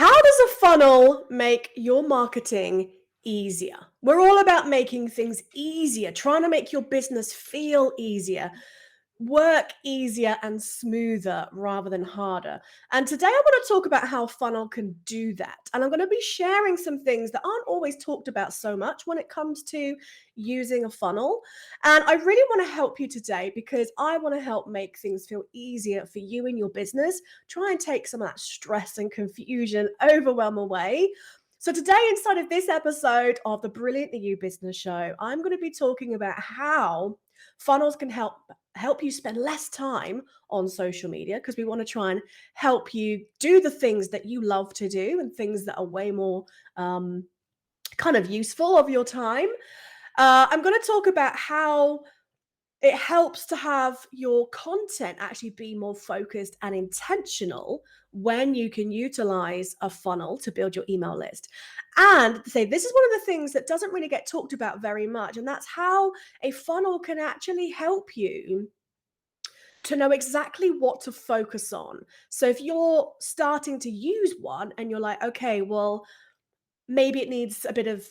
How does a funnel make your marketing easier? We're all about making things easier, trying to make your business feel easier, work easier and smoother rather than harder. And today I want to talk about how funnel can do that. And I'm going to be sharing some things that aren't always talked about so much when it comes to using a funnel. And I really want to help you today because I want to help make things feel easier for you in your business. Try and take some of that stress and confusion, overwhelm away. So today, inside of this episode of the Brilliantly You Business Show, I'm going to be talking about how funnels can help you spend less time on social media, because we want to try and help you do the things that you love to do and things that are way more kind of useful of your time. I'm going to talk about how it helps to have your content actually be more focused and intentional when you can utilize a funnel to build your email list. And say this is one of the things that doesn't really get talked about very much, and that's how a funnel can actually help you to know exactly what to focus on. So if you're starting to use one and you're like, okay, well, maybe it needs a bit of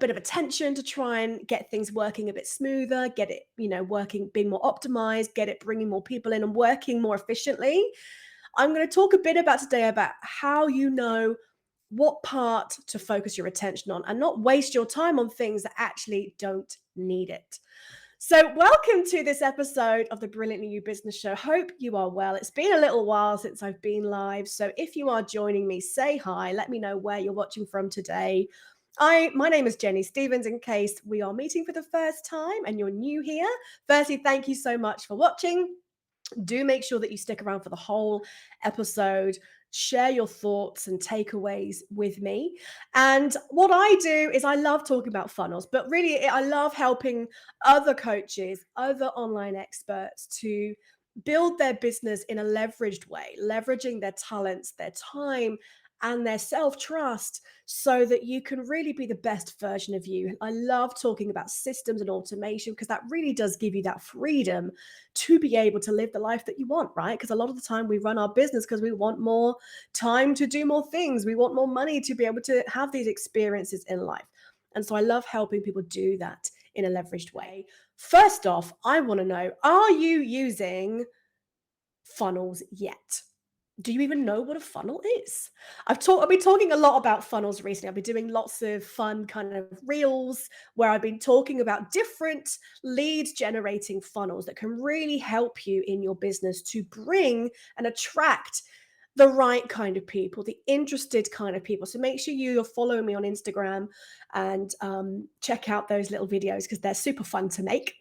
attention to try and get things working a bit smoother, get it, working, being more optimized, get it bringing more people in and working more efficiently. I'm going to talk a bit about today about how you know what part to focus your attention on and not waste your time on things that actually don't need it. So, welcome to this episode of the Brilliantly You Business Show. Hope you are well. It's been a little while since I've been live. So, if you are joining me, say hi. Let me know where you're watching from today. My name is Jenny Stevens, in case we are meeting for the first time and you're new here. Firstly, thank you so much for watching. Do make sure that you stick around for the whole episode. Share your thoughts and takeaways with me. And what I do is I love talking about funnels, but really I love helping other coaches, other online experts to build their business in a leveraged way, leveraging their talents, their time, and their self-trust so that you can really be the best version of you. I love talking about systems and automation because that really does give you that freedom to be able to live the life that you want, right? Because a lot of the time we run our business because we want more time to do more things. We want more money to be able to have these experiences in life. And so I love helping people do that in a leveraged way. First off, I want to know, are you using funnels yet? Do you even know what a funnel is? I've been talking a lot about funnels recently. I've been doing lots of fun kind of reels where I've been talking about different lead generating funnels that can really help you in your business to bring and attract the right kind of people, the interested kind of people. So make sure you're following me on Instagram and check out those little videos because they're super fun to make.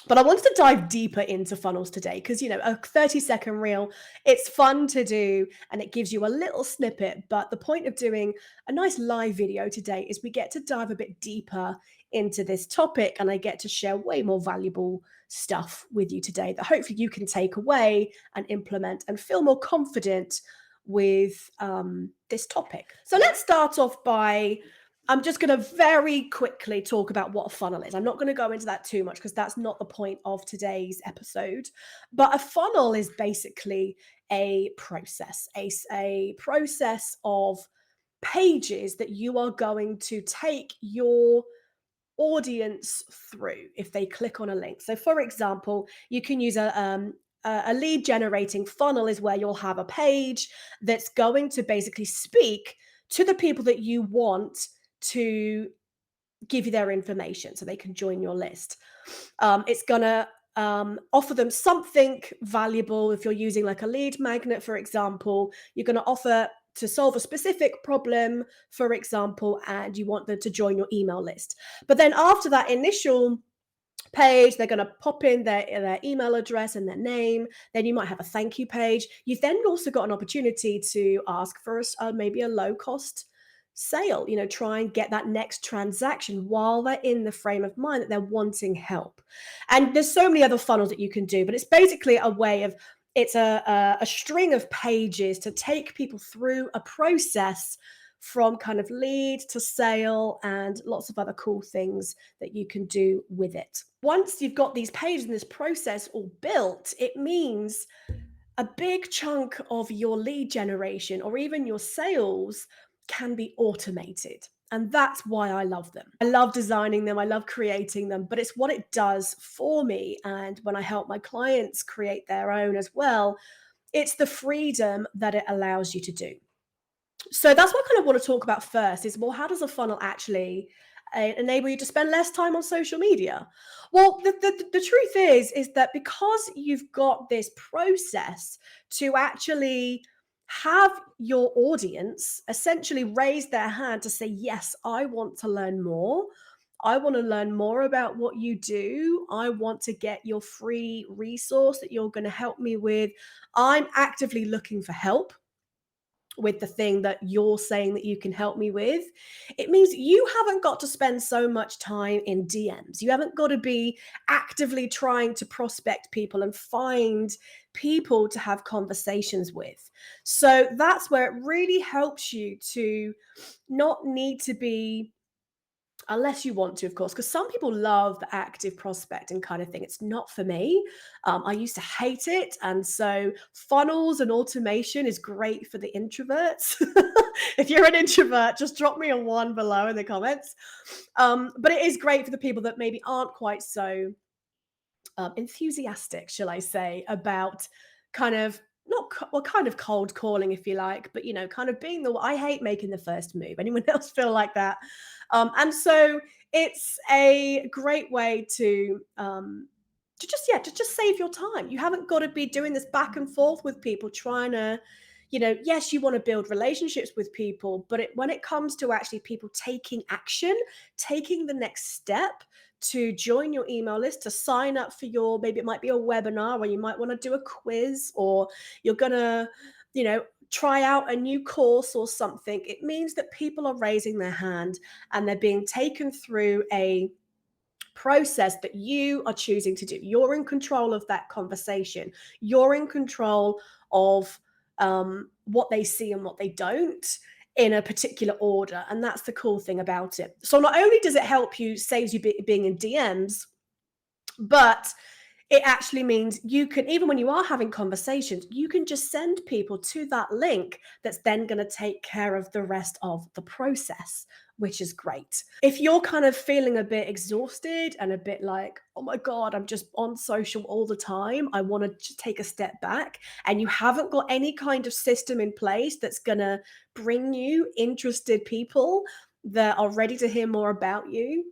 But I wanted to dive deeper into funnels today because, a 30-second reel, it's fun to do and it gives you a little snippet. But the point of doing a nice live video today is we get to dive a bit deeper into this topic and I get to share way more valuable stuff with you today that hopefully you can take away and implement and feel more confident with this topic. So let's start off by I'm just going to very quickly talk about what a funnel is. I'm not going to go into that too much because that's not the point of today's episode. But a funnel is basically a process, a process of pages that you are going to take your audience through if they click on a link. So, for example, you can use a lead generating funnel is where you'll have a page that's going to basically speak to the people that you want to give you their information so they can join your list. It's going to offer them something valuable. If you're using like a lead magnet, for example, you're going to offer to solve a specific problem, for example, and you want them to join your email list. But then after that initial page, they're going to pop in their email address and their name. Then you might have a thank you page. You've then also got an opportunity to ask for maybe a low cost sale, try and get that next transaction while they're in the frame of mind that they're wanting help. And there's so many other funnels that you can do, but it's basically a way of it's a string of pages to take people through a process from kind of lead to sale and lots of other cool things that you can do with it. Once you've got these pages and this process all built, it means a big chunk of your lead generation or even your sales can be automated. And that's why I love them. I love designing them, I love creating them, but it's what it does for me. And when I help my clients create their own as well, it's the freedom that it allows you to do. So that's what I kind of want to talk about first is, well, how does a funnel actually enable you to spend less time on social media? Well, the truth is that because you've got this process to actually have your audience essentially raise their hand to say, yes, I want to learn more. I want to learn more about what you do. I want to get your free resource that you're going to help me with. I'm actively looking for help with the thing that you're saying that you can help me with. It means you haven't got to spend so much time in DMs. You haven't got to be actively trying to prospect people and find people to have conversations with. So that's where it really helps you to not need to be, unless you want to, of course, because some people love the active prospecting kind of thing. It's not for me. I used to hate it. And so funnels and automation is great for the introverts. If you're an introvert, just drop me a one below in the comments. But it is great for the people that maybe aren't quite so enthusiastic, shall I say, about kind of not well, kind of cold calling, if you like, but kind of being the. I hate making the first move. Anyone else feel like that? And so it's a great way to just to just save your time. You haven't got to be doing this back and forth with people trying to. Yes, you want to build relationships with people, but when it comes to actually people taking action, taking the next step, to join your email list, to sign up for maybe it might be a webinar, or you might want to do a quiz, or you're going to, try out a new course or something. It means that people are raising their hand and they're being taken through a process that you are choosing to do. You're in control of that conversation. You're in control of what they see and what they don't in a particular order. And that's the cool thing about it. So not only does it help you, saves you being in DMs, but it actually means you can, even when you are having conversations, you can just send people to that link that's then going to take care of the rest of the process, which is great. If you're kind of feeling a bit exhausted and a bit like, oh my God, I'm just on social all the time, I want to just take a step back, and you haven't got any kind of system in place that's going to bring you interested people that are ready to hear more about you,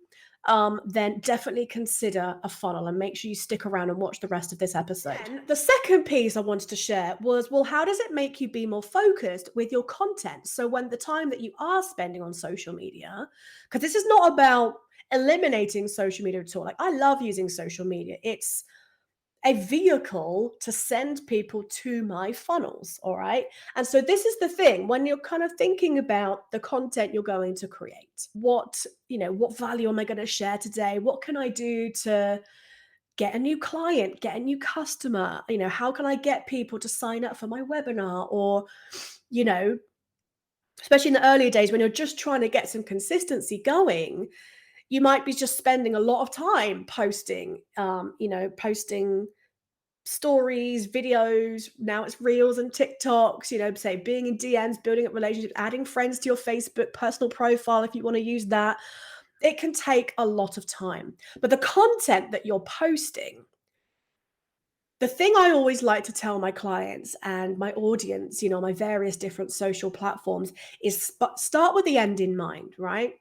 then definitely consider a funnel and make sure you stick around and watch the rest of this episode. And the second piece I wanted to share was, well, how does it make you be more focused with your content? So when the time that you are spending on social media, because this is not about eliminating social media at all. Like, I love using social media. It's a vehicle to send people to my funnels. All right. And so this is the thing when you're kind of thinking about the content you're going to create. What value am I going to share today? What can I do to get a new client, get a new customer? How can I get people to sign up for my webinar? Or, especially in the earlier days when you're just trying to get some consistency going, you might be just spending a lot of time posting, posting stories, videos. Now it's reels and TikToks, say being in DMs, building up relationships, adding friends to your Facebook personal profile if you want to use that. It can take a lot of time. But the content that you're posting, the thing I always like to tell my clients and my audience, my various different social platforms, is start with the end in mind, right?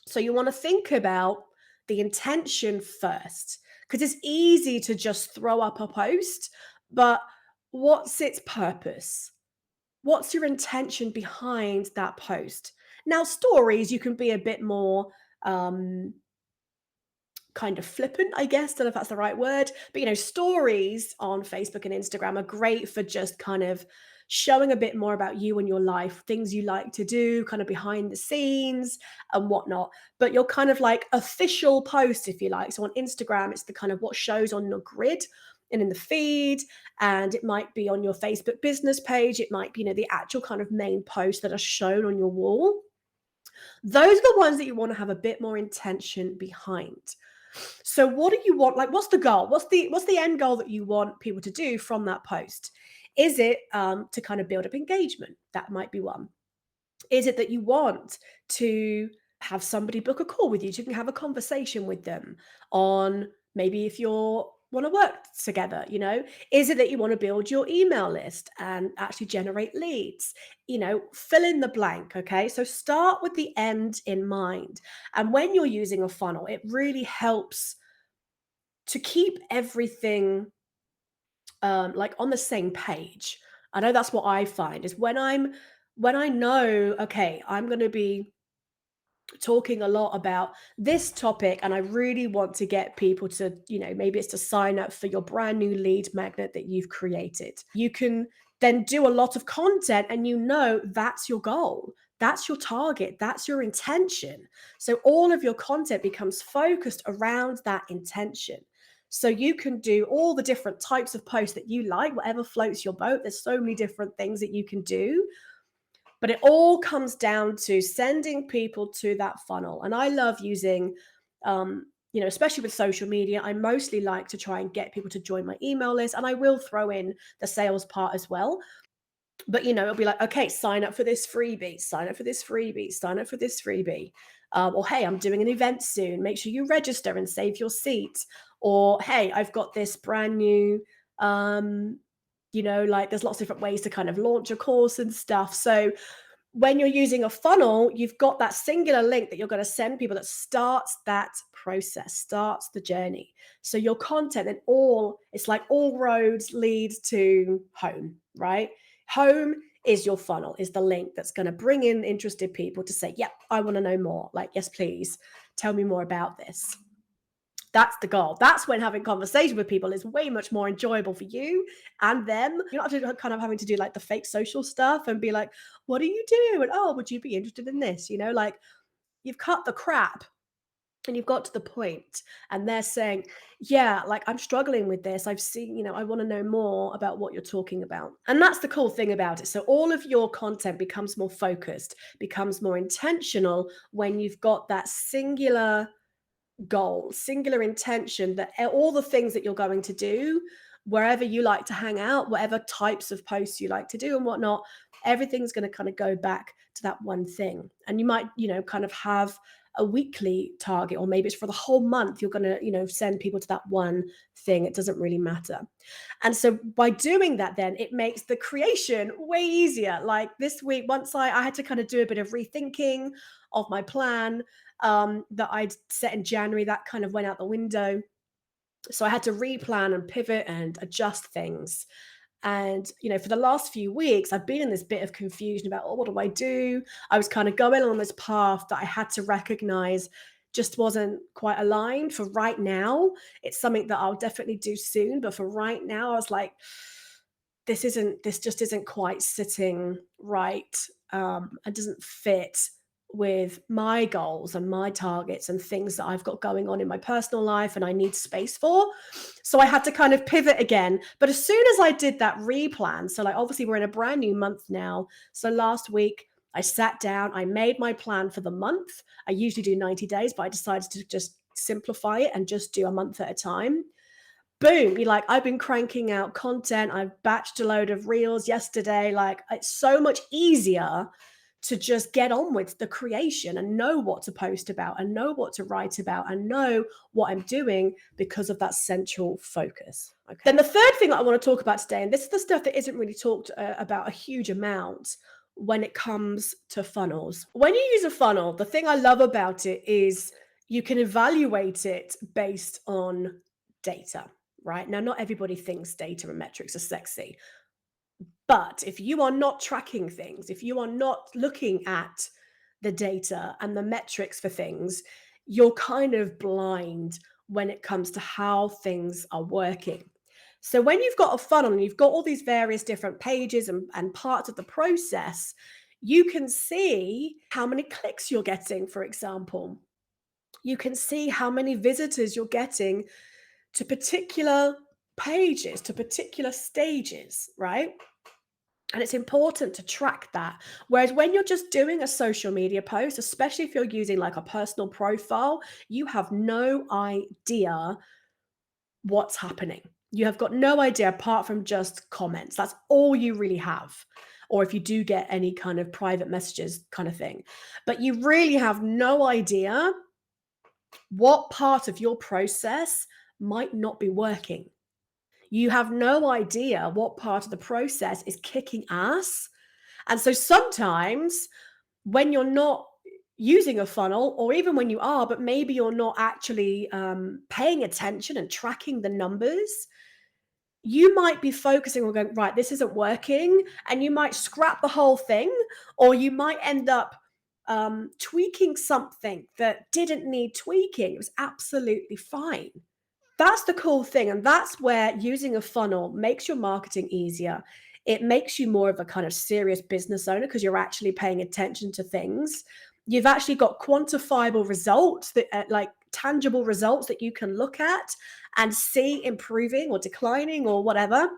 So you want to think about the intention first, because it's easy to just throw up a post, but what's its purpose? What's your intention behind that post? Now, stories, you can be a bit more kind of flippant, I guess. Don't know if that's the right word, but stories on Facebook and Instagram are great for just kind of showing a bit more about you and your life, things you like to do, kind of behind the scenes and whatnot. But your kind of like official post, if you like. So on Instagram, it's the kind of what shows on your grid and in the feed, and it might be on your Facebook business page. It might be, the actual kind of main posts that are shown on your wall. Those are the ones that you want to have a bit more intention behind. So what do you want? Like, what's the goal? What's the end goal that you want people to do from that post? Is it to kind of build up engagement? That might be one. Is it that you want to have somebody book a call with you so you can have a conversation with them on maybe if you're want to work together, you know? Is it that you want to build your email list and actually generate leads? You know, fill in the blank, okay? So start with the end in mind. And when you're using a funnel, it really helps to keep everything like on the same page. I know that's what I find is when I know, okay, I'm going to be talking a lot about this topic and I really want to get people to, you know, maybe it's to sign up for your brand new lead magnet that you've created. You can then do a lot of content and you know that's your goal. That's your target. That's your intention. So all of your content becomes focused around that intention. So you can do all the different types of posts that you like, whatever floats your boat. There's so many different things that you can do, but it all comes down to sending people to that funnel. And I love using, you know, especially with social media, I mostly like to try and get people to join my email list. And I will throw in the sales part as well. But, you know, it'll be like, okay, sign up for this freebie, sign up for this freebie, sign up for this freebie. Or, hey, I'm doing an event soon. Make sure you register and save your seat. Or, hey, I've got this brand new, um, you know, like there's lots of different ways to kind of launch a course and stuff. So when you're using a funnel, you've got that singular link that you're going to send people that starts that process, starts the journey. So your content and all, it's like all roads lead to home, right? Home is your funnel, is the link that's going to bring in interested people to say, yep, I want to know more. Like, yes, please tell me more about this. That's the goal. That's when having conversation with people is way much more enjoyable for you and them. You're not kind of having to do like the fake social stuff and be like, what do you do? And oh, would you be interested in this? You know, like you've cut the crap and you've got to the point and they're saying, yeah, like I'm struggling with this. I've seen, you know, I want to know more about what you're talking about. And that's the cool thing about it. So all of your content becomes more focused, becomes more intentional when you've got that singular goal, singular intention that all the things that you're going to do, wherever you like to hang out, whatever types of posts you like to do and whatnot, everything's going to kind of go back to that one thing. And you might, you know, kind of have a weekly target, or maybe it's for the whole month. You're going to, you know, send people to that one thing. It doesn't really matter. And so by doing that, then it makes the creation way easier. Like this week, once I had to kind of do a bit of rethinking of my plan that I'd set in January, that kind of went out the window. So I had to replan and pivot and adjust things. And, you know, for the last few weeks, I've been in this bit of confusion about, oh, what do I do? I was kind of going on this path that I had to recognize just wasn't quite aligned for right now. It's something that I'll definitely do soon. But for right now, I was like, this just isn't quite sitting right. It doesn't fit with my goals and my targets and things that I've got going on in my personal life and I need space for. So I had to kind of pivot again. But as soon as I did that replan, so like obviously we're in a brand new month now. So last week I sat down, I made my plan for the month. I usually do 90 days, but I decided to just simplify it and just do a month at a time. Boom, you're like, I've been cranking out content. I've batched a load of reels yesterday. Like, it's so much easier to just get on with the creation and know what to post about and know what to write about and know what I'm doing because of that central focus. Okay. Then the third thing that I want to talk about today, and this is the stuff that isn't really talked about a huge amount when it comes to funnels. When you use a funnel, the thing I love about it is you can evaluate it based on data. Right now, not everybody thinks data and metrics are sexy. But if you are not tracking things, if you are not looking at the data and the metrics for things, you're kind of blind when it comes to how things are working. So when you've got a funnel and you've got all these various different pages and parts of the process, you can see how many clicks you're getting, for example. You can see how many visitors you're getting to particular pages, to particular stages, right? And it's important to track that. Whereas when you're just doing a social media post, especially if you're using like a personal profile, you have no idea what's happening. You have got no idea apart from just comments. That's all you really have. Or if you do get any kind of private messages kind of thing. But you really have no idea what part of your process might not be working. You have no idea what part of the process is kicking ass. And so sometimes when you're not using a funnel, or even when you are, but maybe you're not actually paying attention and tracking the numbers, you might be focusing on going, right, this isn't working. And you might scrap the whole thing, or you might end up tweaking something that didn't need tweaking. It was absolutely fine. That's the cool thing, and that's where using a funnel makes your marketing easier. It makes you more of a kind of serious business owner because you're actually paying attention to things. You've actually got quantifiable results that like tangible results that you can look at and see improving or declining or whatever.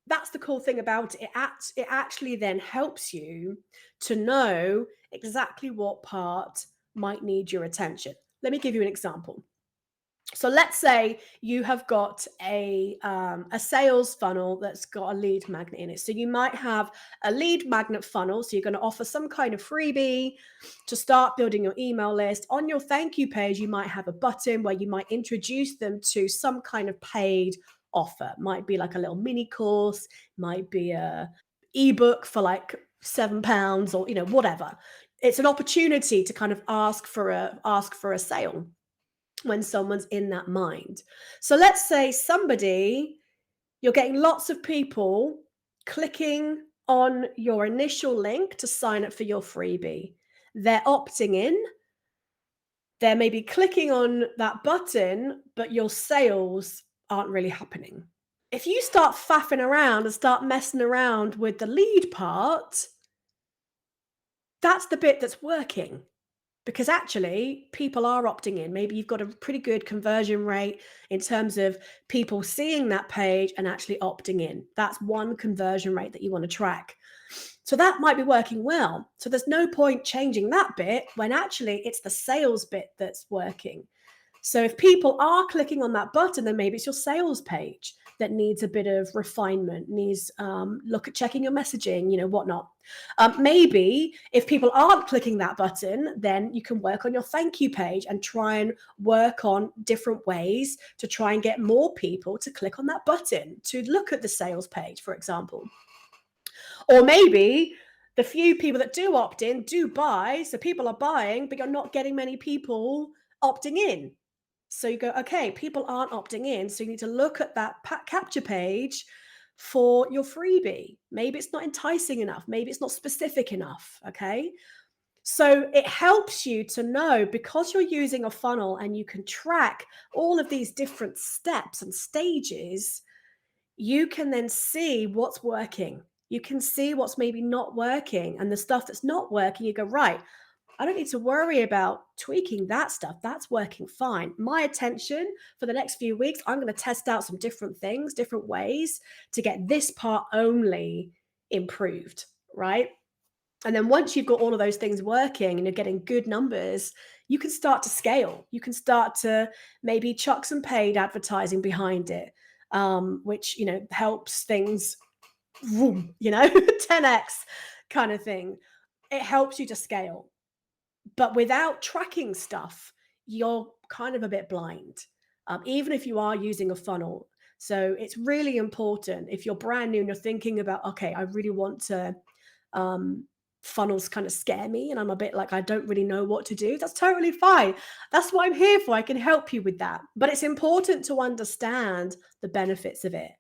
That's the cool thing about it. It actually then helps you to know exactly what part might need your attention. Let me give you an example. So let's say you have got a sales funnel that's got a lead magnet in it. So you might have a lead magnet funnel. So you're going to offer some kind of freebie to start building your email list. On your thank you page, you might have a button where you might introduce them to some kind of paid offer. Might be like a little mini course, might be a ebook for like £7 or whatever. It's an opportunity to kind of ask for a sale when someone's in that mind. So let's say you're getting lots of people clicking on your initial link to sign up for your freebie. They're opting in. They're maybe clicking on that button, but your sales aren't really happening. If you start faffing around and start messing around with the lead part, that's the bit that's working. Because actually, people are opting in. Maybe you've got a pretty good conversion rate in terms of people seeing that page and actually opting in. That's one conversion rate that you want to track. So that might be working well. So there's no point changing that bit when actually it's the sales bit that's working. So if people are clicking on that button, then maybe it's your sales page that needs a bit of refinement, needs look at checking your messaging, whatnot. Maybe if people aren't clicking that button, then you can work on your thank you page and try and work on different ways to try and get more people to click on that button to look at the sales page, for example. Or maybe the few people that do opt in do buy, so people are buying, but you're not getting many people opting in. So you go, okay, people aren't opting in. So you need to look at that capture page for your freebie. Maybe it's not enticing enough. Maybe it's not specific enough. Okay. So it helps you to know, because you're using a funnel and you can track all of these different steps and stages, you can then see what's working. You can see what's maybe not working, and the stuff that's not working, you go, right, I don't need to worry about tweaking that stuff. That's working fine. My attention for the next few weeks, I'm going to test out some different things, different ways to get this part only improved, right? And then once you've got all of those things working and you're getting good numbers, you can start to scale. You can start to maybe chuck some paid advertising behind it, which, helps things, vroom, 10x kind of thing. It helps you to scale. But without tracking stuff, you're kind of a bit blind, even if you are using a funnel. So it's really important if you're brand new and you're thinking about, okay, I really want to, um, funnels kind of scare me and I'm a bit like, I don't really know what to do. That's totally fine. That's what I'm here for. I can help you with that. But it's important to understand the benefits of it.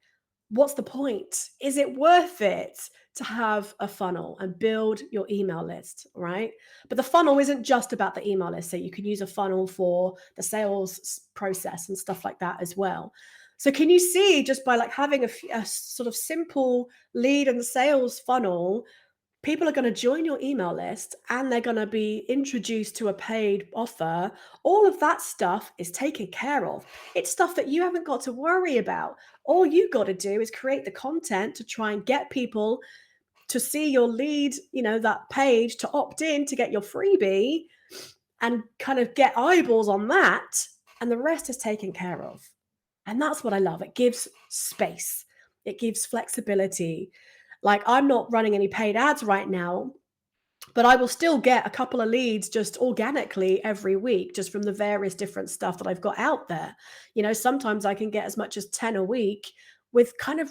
What's the point? Is it worth it to have a funnel and build your email list, right? But the funnel isn't just about the email list. So you can use a funnel for the sales process and stuff like that as well. So can you see, just by like having a sort of simple lead and sales funnel, people are going to join your email list and they're going to be introduced to a paid offer. All of that stuff is taken care of. It's stuff that you haven't got to worry about. All you got to do is create the content to try and get people to see your lead, that page, to opt in to get your freebie and kind of get eyeballs on that. And the rest is taken care of. And that's what I love. It gives space, it gives flexibility. Like, I'm not running any paid ads right now, but I will still get a couple of leads just organically every week, just from the various different stuff that I've got out there. Sometimes I can get as much as 10 a week with kind of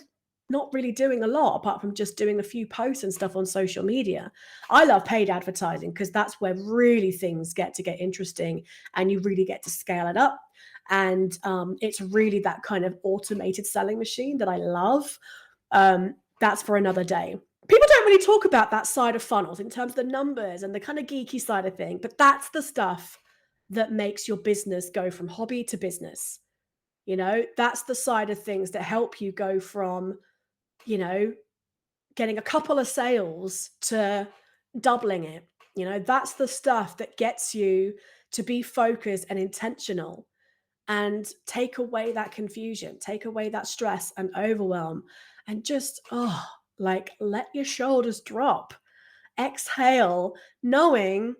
not really doing a lot apart from just doing a few posts and stuff on social media. I love paid advertising because that's where really things get interesting and you really get to scale it up. And it's really that kind of automated selling machine that I love. That's for another day. People don't really talk about that side of funnels in terms of the numbers and the kind of geeky side of thing, but that's the stuff that makes your business go from hobby to business. That's the side of things that help you go from, you know, getting a couple of sales to doubling it. That's the stuff that gets you to be focused and intentional and take away that confusion, take away that stress and overwhelm, and just, like, let your shoulders drop, exhale, knowing,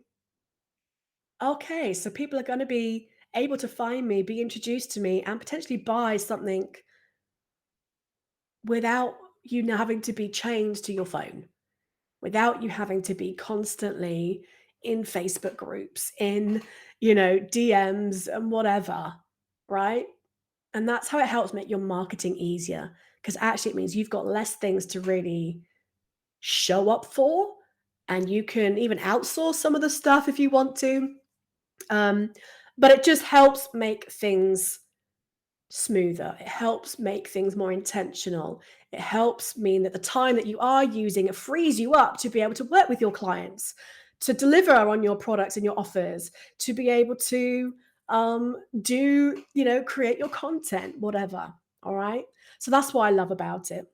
okay, so people are going to be able to find me, be introduced to me, and potentially buy something without you now having to be chained to your phone, without you having to be constantly in Facebook groups, in, DMs and whatever, right? And that's how it helps make your marketing easier, because actually it means you've got less things to really show up for, and you can even outsource some of the stuff if you want to. Um, but it just helps make things smoother. It helps make things more intentional. It helps mean that the time that you are using, it frees you up to be able to work with your clients, to deliver on your products and your offers, to be able to create your content, whatever. All right. So that's what I love about it.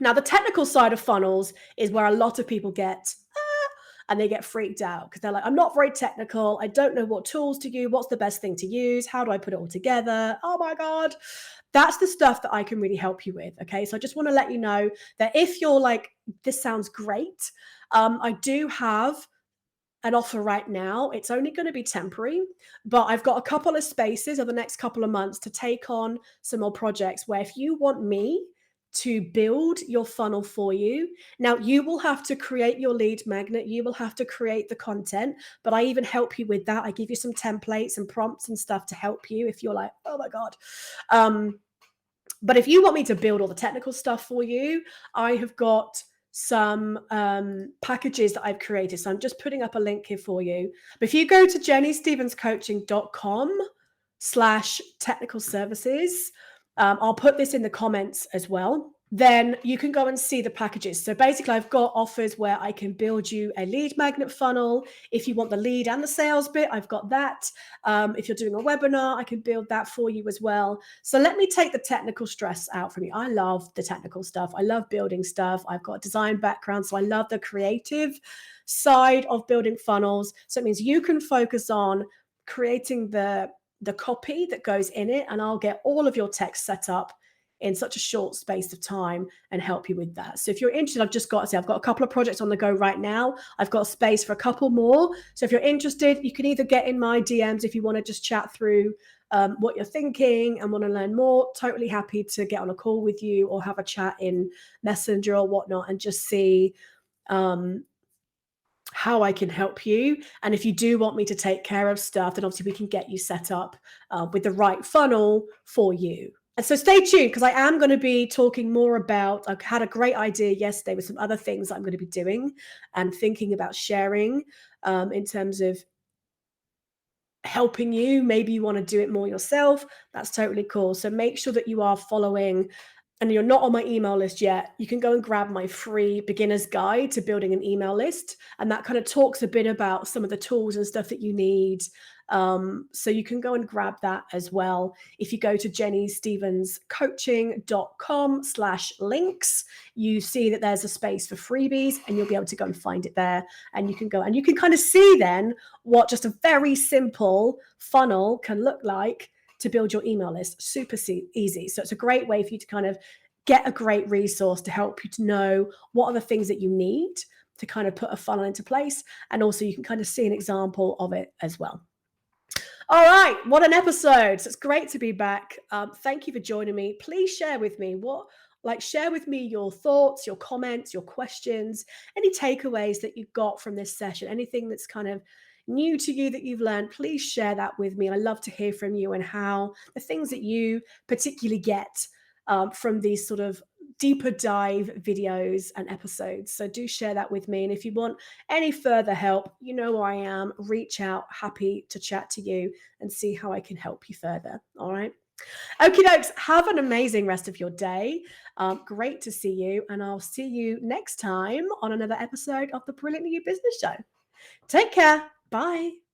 Now, the technical side of funnels is where a lot of people get and they get freaked out because they're like, I'm not very technical. I don't know what tools to use. What's the best thing to use? How do I put it all together? Oh my God. That's the stuff that I can really help you with. Okay. So I just want to let you know that if you're like, this sounds great, I do have an offer right now. It's only going to be temporary, but I've got a couple of spaces over the next couple of months to take on some more projects where if you want me to build your funnel for you, now you will have to create your lead magnet, you will have to create the content, but I even help you with that. I give you some templates and prompts and stuff to help you if you're like, oh my God. But if you want me to build all the technical stuff for you, I have got some packages that I've created. So I'm just putting up a link here for you. But if you go to jennystevenscoaching.com/technical services, I'll put this in the comments as well. Then you can go and see the packages. So basically, I've got offers where I can build you a lead magnet funnel. If you want the lead and the sales bit, I've got that. If you're doing a webinar, I can build that for you as well. So let me take the technical stress out from you. I love the technical stuff. I love building stuff. I've got a design background, so I love the creative side of building funnels. So it means you can focus on creating the copy that goes in it, and I'll get all of your text set up in such a short space of time and help you with that. So if you're interested, I've got a couple of projects on the go right now. I've got space for a couple more. So if you're interested, you can either get in my DMs if you want to just chat through what you're thinking and want to learn more. Totally happy to get on a call with you or have a chat in Messenger or whatnot and just see how I can help you. And if you do want me to take care of stuff, then obviously we can get you set up with the right funnel for you. And so stay tuned because I am going to be talking more about, I had a great idea yesterday with some other things I'm going to be doing and thinking about sharing in terms of helping you. Maybe you want to do it more yourself. That's totally cool. So make sure that you are following, and you're not on my email list yet, you can go and grab my free beginner's guide to building an email list. And that kind of talks a bit about some of the tools and stuff that you need. So you can go and grab that as well. If you go to jennystevenscoaching.com/links, you see that there's a space for freebies and you'll be able to go and find it there. And you can go and you can kind of see then what just a very simple funnel can look like to build your email list. Super easy. So it's a great way for you to kind of get a great resource to help you to know what are the things that you need to kind of put a funnel into place. And also you can kind of see an example of it as well. All right, what an episode. So it's great to be back. Thank you for joining me. Please share with me share with me your thoughts, your comments, your questions, any takeaways that you got from this session, anything that's kind of new to you that you've learned. Please share that with me. I love to hear from you and how the things that you particularly get from these sort of deeper dive videos and episodes. So do share that with me. And if you want any further help, you know where I am. Reach out. Happy to chat to you and see how I can help you further. All right. Okie dokes. Have an amazing rest of your day. Great to see you. And I'll see you next time on another episode of the Brilliantly You Business Show. Take care. Bye.